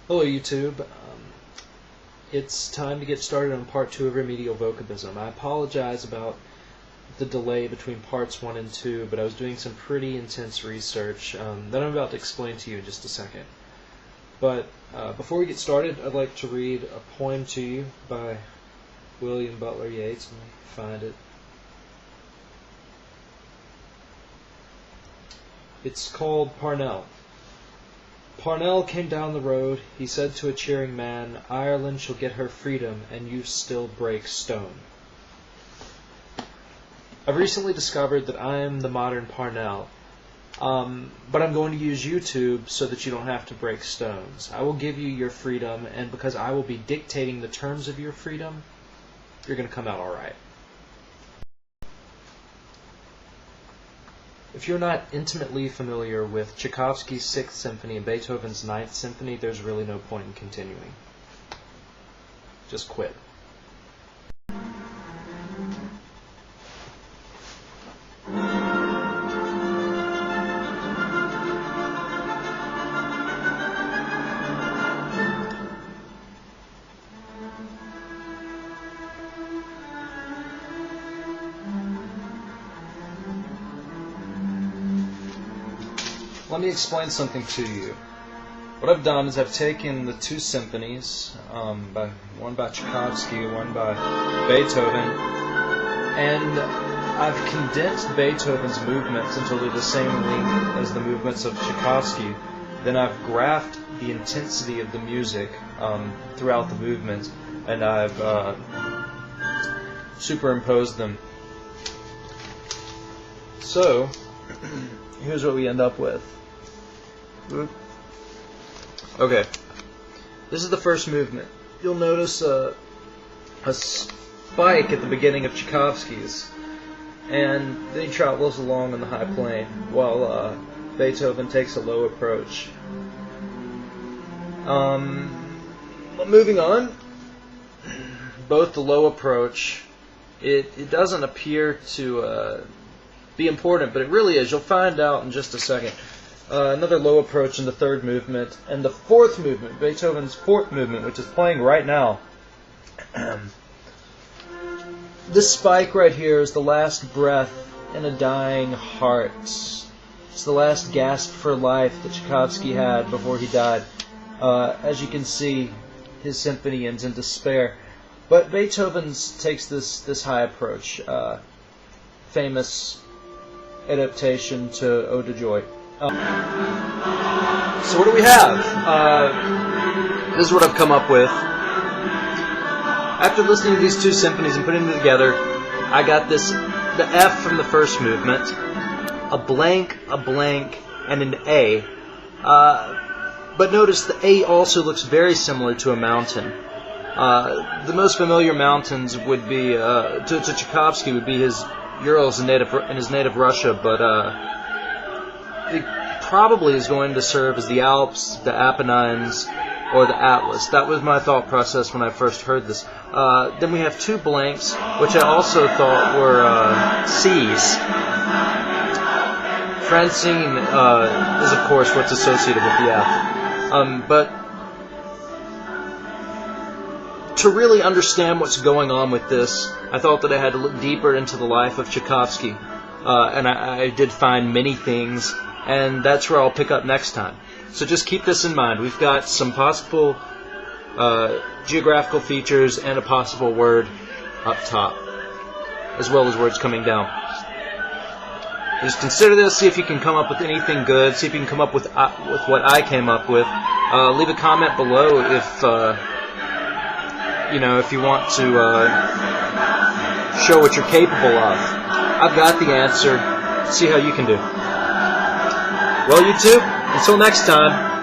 Hello YouTube. It's time to get started on part 2 of Remedial Vokobism. I apologize about the delay between parts 1 and 2, but I was doing some pretty intense research that I'm about to explain to you in just a second. But before we get started, I'd like to read a poem to you by William Butler Yeats. Let me find it. It's called Parnell. Parnell came down the road. He said to a cheering man, "Ireland shall get her freedom, and you still break stone." I've recently discovered that I am the modern Parnell, but I'm going to use YouTube so that you don't have to break stones. I will give you your freedom, and because I will be dictating the terms of your freedom, you're going to come out all right. If you're not intimately familiar with Tchaikovsky's 6th Symphony and Beethoven's 9th Symphony, there's really no point in continuing. Just quit. Let me explain something to you. What I've done is I've taken the 2 symphonies, one by Tchaikovsky, one by Beethoven, and I've condensed Beethoven's movements until they're the same length as the movements of Tchaikovsky. Then I've graphed the intensity of the music throughout the movement, and I've superimposed them. So, here's what we end up with. Okay, this is the first movement. You'll notice a spike at the beginning of Tchaikovsky's, and then he travels along on the high plane while Beethoven takes a low approach. Moving on, both the low approach, it doesn't appear to be important, but it really is. You'll find out in just a second. Another low approach in the 3rd movement, and the 4th movement, Beethoven's 4th movement, which is playing right now. This spike right here is the last breath in a dying heart. It's the last gasp for life that Tchaikovsky had before he died. As you can see, his symphony ends in despair. But Beethoven takes this high approach. Famous adaptation to Ode to Joy. So what do we have? This is what I've come up with. After listening to these 2 symphonies and putting them together, I got the F from the 1st movement, a blank, and an A. But notice the A also looks very similar to a mountain. The most familiar mountains would be, to Tchaikovsky, would be his Urals in his native Russia, but it probably is going to serve as the Alps, the Apennines, or the Atlas. That was my thought process when I first heard this. Then we have 2 blanks, which I also thought were seas. Francine is, of course, what's associated with the F. But to really understand what's going on with this, I thought that I had to look deeper into the life of Tchaikovsky. And I did find many things, and that's where I'll pick up next time. So just keep this in mind. We've got some possible geographical features and a possible word up top, as well as words coming down. Just consider this, see if you can come up with anything good, see if you can come up with what I came up with. Leave a comment below if if you want to show what you're capable of. I've got the answer. See how you can do. Well, YouTube, until next time.